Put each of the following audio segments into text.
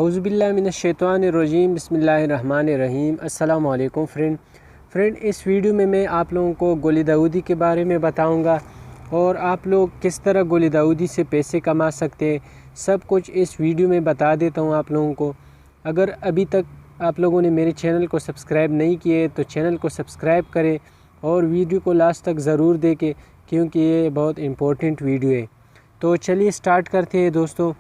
औज़ुबिल्लाहि मिनश्शैतानिर्रजीम बिस्मिल्लाहिर्रहमानिर्रहीम। अस्सलाम वालेकुम फ्रेंड, इस वीडियो में मैं आप लोगों को गोली दाऊदी के बारे में बताऊंगा और आप लोग किस तरह गोली दाऊदी से पैसे कमा सकते हैं, सब कुछ इस वीडियो में बता देता हूं आप लोगों को। अगर अभी तक आप लोगों ने मेरे चैनल को सब्सक्राइब नहीं किए तो चैनल को सब्सक्राइब करें और वीडियो को लास्ट तक ज़रूर देखें क्योंकि ये बहुत इम्पोर्टेंट वीडियो है। तो चलिए स्टार्ट करते हैं दोस्तों।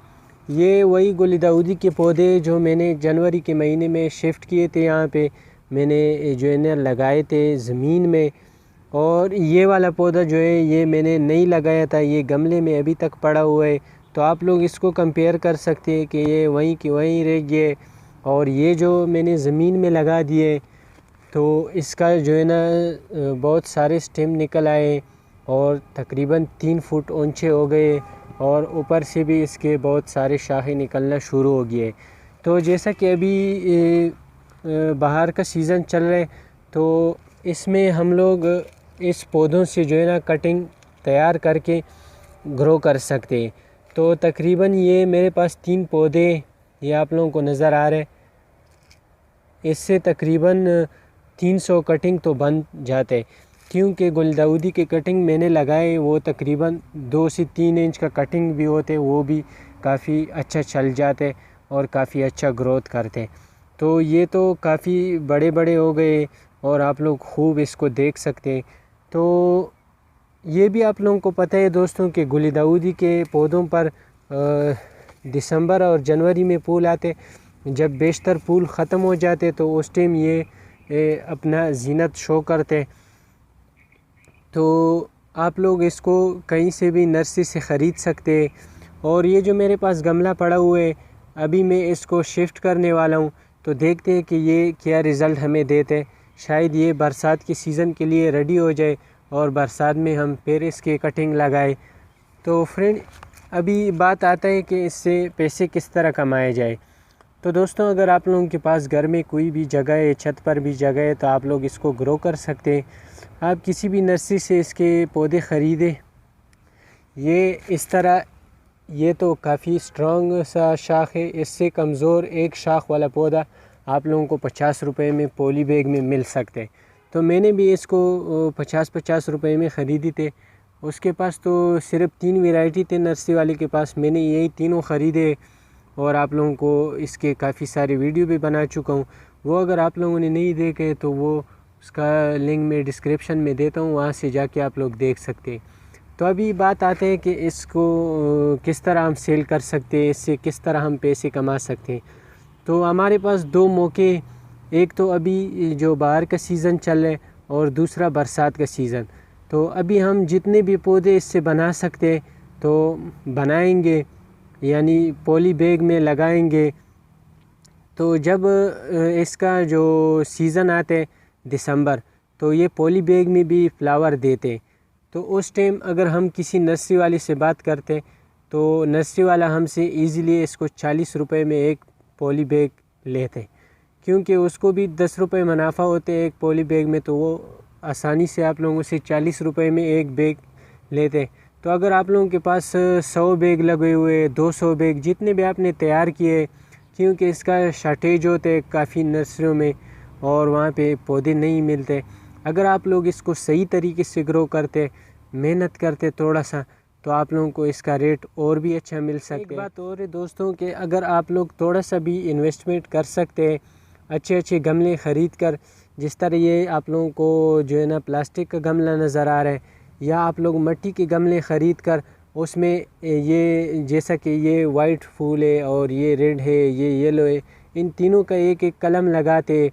ये वही गोली दाऊदी के पौधे जो मैंने जनवरी के महीने में शिफ्ट किए थे, यहाँ पे मैंने जो है ना लगाए थे ज़मीन में। और ये वाला पौधा जो है ये मैंने नहीं लगाया था, ये गमले में अभी तक पड़ा हुआ है। तो आप लोग इसको कंपेयर कर सकते हैं कि ये वहीं की वहीं रह गए और ये जो मैंने ज़मीन में लगा दिए तो इसका जो है ना बहुत सारे स्टेम निकल आए और तकरीबन 3 फुट ऊंचे हो गए और ऊपर से भी इसके बहुत सारे शाखें निकलना शुरू हो गए। तो जैसा कि अभी बाहर का सीज़न चल रहा है तो इसमें हम लोग इस पौधों से जो है ना कटिंग तैयार करके ग्रो कर सकते हैं। तो तकरीबन ये मेरे पास 3 पौधे ये आप लोगों को नज़र आ रहे हैं, इससे तकरीबन 300 कटिंग तो बन जाते क्योंकि गुलदाउदी के कटिंग मैंने लगाए वो तकरीबन 2 से 3 इंच का कटिंग भी होते, वो भी काफ़ी अच्छा चल जाते और काफ़ी अच्छा ग्रोथ करते। तो ये तो काफ़ी बड़े बड़े हो गए और आप लोग खूब इसको देख सकते हैं। तो ये भी आप लोगों को पता है दोस्तों कि गुलदाउदी के पौधों पर दिसंबर और जनवरी में फूल आते। जब बेशतर फूल ख़त्म हो जाते तो उस टाइम ये अपना ज़ीनत शो करते। तो आप लोग इसको कहीं से भी नर्सरी से ख़रीद सकते हैं। और ये जो मेरे पास गमला पड़ा हुआ है अभी मैं इसको शिफ्ट करने वाला हूँ, तो देखते हैं कि ये क्या रिज़ल्ट हमें देते। शायद ये बरसात के सीज़न के लिए रेडी हो जाए और बरसात में हम फिर इसके कटिंग लगाए। तो फ्रेंड अभी बात आता है कि इससे पैसे किस तरह कमाए जाए। तो दोस्तों अगर आप लोगों के पास घर में कोई भी जगह है, छत पर भी जगह है, तो आप लोग इसको ग्रो कर सकते हैं। आप किसी भी नर्सरी से इसके पौधे ख़रीदें। ये इस तरह ये तो काफ़ी स्ट्रॉन्ग सा शाख है, इससे कमज़ोर एक शाख वाला पौधा आप लोगों को 50 रुपये में पॉली बैग में मिल सकते हैं। तो मैंने भी इसको 50-50 रुपये में ख़रीदी थे। उसके पास तो सिर्फ 3 वैरायटी थे नर्सरी वाले के पास, मैंने यही तीनों ख़रीदे और आप लोगों को इसके काफ़ी सारे वीडियो भी बना चुका हूँ। वो अगर आप लोगों ने नहीं देखे तो वो उसका लिंक मैं डिस्क्रिप्शन में देता हूँ, वहाँ से जाके आप लोग देख सकते हैं। तो अभी बात आते हैं कि इसको किस तरह हम सेल कर सकते हैं, इससे किस तरह हम पैसे कमा सकते हैं। तो हमारे पास 2 मौके, एक तो अभी जो बाहर का सीज़न चल रहा है और दूसरा बरसात का सीज़न। तो अभी हम जितने भी पौधे इससे बना सकते हैं तो बनाएंगे, यानी पॉली बैग में लगाएंगे। तो जब इसका जो सीज़न आते हैं दिसंबर, तो ये पॉली बैग में भी फ्लावर देते। तो उस टाइम अगर हम किसी नर्सरी वाले से बात करते तो नर्सरी वाला हमसे इजीली इसको 40 रुपये में एक पॉली बैग लेते, क्योंकि उसको भी 10 रुपये मुनाफा होते हैं एक पॉली बैग में, तो वो आसानी से आप लोगों से 40 रुपये में एक बैग लेते। तो अगर आप लोगों के पास 100 बैग लगे हुए, 200 बैग जितने भी आपने तैयार किए, क्योंकि इसका शार्टेज होते काफ़ी नर्सरियों में और वहाँ पे पौधे नहीं मिलते। अगर आप लोग इसको सही तरीके से ग्रो करते, मेहनत करते थोड़ा सा, तो आप लोगों को इसका रेट और भी अच्छा मिल सकता है। एक बात और है दोस्तों कि अगर आप लोग थोड़ा सा भी इन्वेस्टमेंट कर सकते हैं, अच्छे अच्छे गमले ख़रीद कर, जिस तरह ये आप लोगों को जो है ना प्लास्टिक का गमला नज़र आ रहा है, या आप लोग मिट्टी के गमले ख़रीद कर उसमें ये जैसा कि ये वाइट फूल है और ये रेड है, ये येलो है, इन तीनों का एक एक कलम लगाते,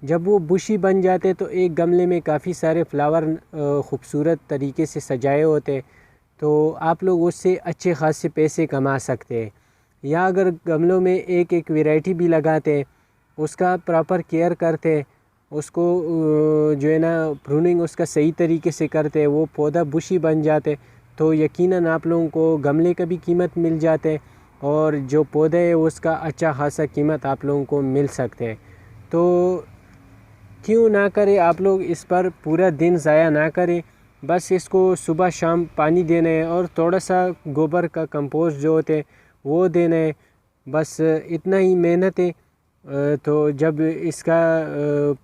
जब वो बुशी बन जाते तो एक गमले में काफ़ी सारे फ्लावर ख़ूबसूरत तरीके से सजाए होते, तो आप लोग उससे अच्छे खासे पैसे कमा सकते हैं। या अगर गमलों में एक एक वैरायटी भी लगाते, उसका प्रॉपर केयर करते, उसको जो है ना प्रूनिंग उसका सही तरीके से करते, वो पौधा बुशी बन जाते, तो यकीनन आप लोगों को गमले का भी कीमत मिल जाते और जो पौधे है उसका अच्छा खासा कीमत आप लोगों को मिल सकते हैं। तो क्यों ना करें आप लोग, इस पर पूरा दिन ज़ाया ना करें, बस इसको सुबह शाम पानी देना है और थोड़ा सा गोबर का कंपोस्ट जो होते हैं वो देना है। बस इतना ही मेहनत है। तो जब इसका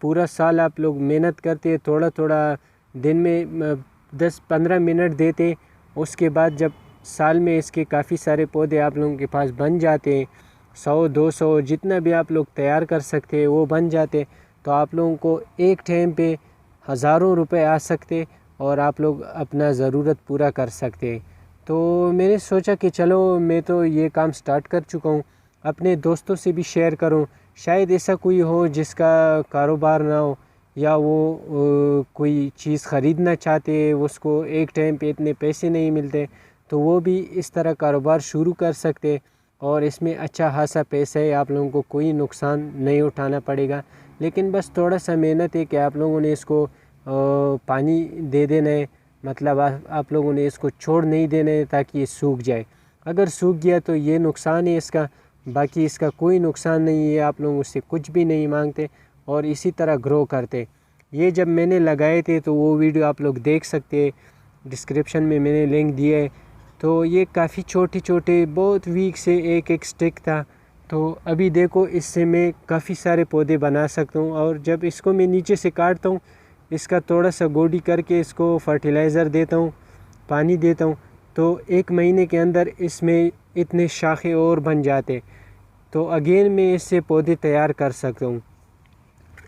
पूरा साल आप लोग मेहनत करते, थोड़ा थोड़ा दिन में 10-15 मिनट देते, उसके बाद जब साल में इसके काफ़ी सारे पौधे आप लोगों के पास बन जाते हैं, 100-200 जितना भी आप लोग तैयार कर सकते हैं वो बन जाते, तो आप लोगों को एक टाइम पे हज़ारों रुपए आ सकते और आप लोग अपना ज़रूरत पूरा कर सकते। तो मैंने सोचा कि चलो मैं तो ये काम स्टार्ट कर चुका हूँ, अपने दोस्तों से भी शेयर करूँ, शायद ऐसा कोई हो जिसका कारोबार ना हो या वो कोई चीज़ ख़रीदना चाहते, उसको एक टाइम पे इतने पैसे नहीं मिलते, तो वो भी इस तरह कारोबार शुरू कर सकते और इसमें अच्छा खासा पैसा है, आप लोगों को कोई नुकसान नहीं उठाना पड़ेगा। लेकिन बस थोड़ा सा मेहनत है कि आप लोगों ने इसको पानी दे देना है, मतलब आप लोगों ने इसको छोड़ नहीं देना है ताकि ये सूख जाए। अगर सूख गया तो ये नुकसान है इसका, बाकी इसका कोई नुकसान नहीं है, आप लोग उससे कुछ भी नहीं मांगते और इसी तरह ग्रो करते। ये जब मैंने लगाए थे तो वो वीडियो आप लोग देख सकते हैं, डिस्क्रिप्शन में मैंने लिंक दिया है। तो ये काफ़ी छोटे छोटे बहुत वीक से एक एक स्टिक था, तो अभी देखो इससे मैं काफ़ी सारे पौधे बना सकता हूँ। और जब इसको मैं नीचे से काटता हूँ, इसका थोड़ा सा गोडी करके इसको फर्टिलाइज़र देता हूँ, पानी देता हूँ, तो 1 महीने के अंदर इसमें इतने शाखे और बन जाते, तो अगेन मैं इससे पौधे तैयार कर सकता हूँ।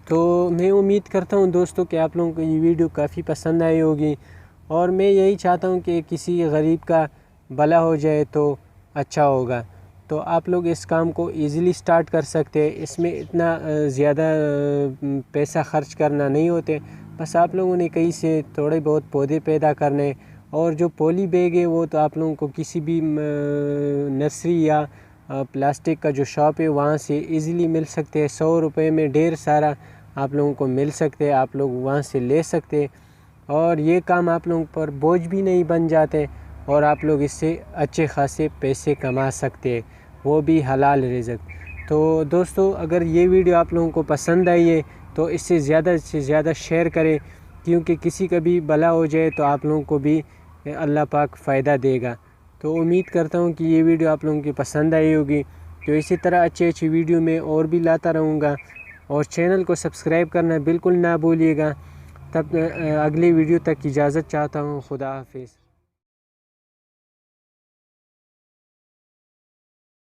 तो मैं उम्मीद करता हूँ दोस्तों कि आप लोगों को ये वीडियो काफ़ी पसंद आई होगी और मैं यही चाहता हूँ कि किसी गरीब का भला हो जाए तो अच्छा होगा। तो आप लोग इस काम को इजीली स्टार्ट कर सकते हैं, इसमें इतना ज़्यादा पैसा खर्च करना नहीं होते, बस आप लोगों ने कहीं से थोड़े बहुत पौधे पैदा करने। और जो पॉली बैग है वो तो आप लोगों को किसी भी नर्सरी या प्लास्टिक का जो शॉप है वहाँ से इजीली मिल सकते हैं, 100 रुपये में ढेर सारा आप लोगों को मिल सकते हैं, आप लोग वहाँ से ले सकते हैं और ये काम आप लोगों पर बोझ भी नहीं बन जाते और आप लोग इससे अच्छे खासे पैसे कमा सकते हैं, वो भी हलाल रिज़्क। तो दोस्तों अगर ये वीडियो आप लोगों को पसंद आई है तो इससे ज़्यादा से ज़्यादा शेयर करें, क्योंकि किसी का भी भला हो जाए तो आप लोगों को भी अल्लाह पाक फ़ायदा देगा। तो उम्मीद करता हूँ कि ये वीडियो आप लोगों की पसंद आई होगी। तो इसी तरह अच्छी वीडियो में और भी लाता रहूँगा और चैनल को सब्सक्राइब करना बिल्कुल ना भूलिएगा। तब अगली वीडियो तक इजाज़त चाहता हूँ। खुदा हाफिज़।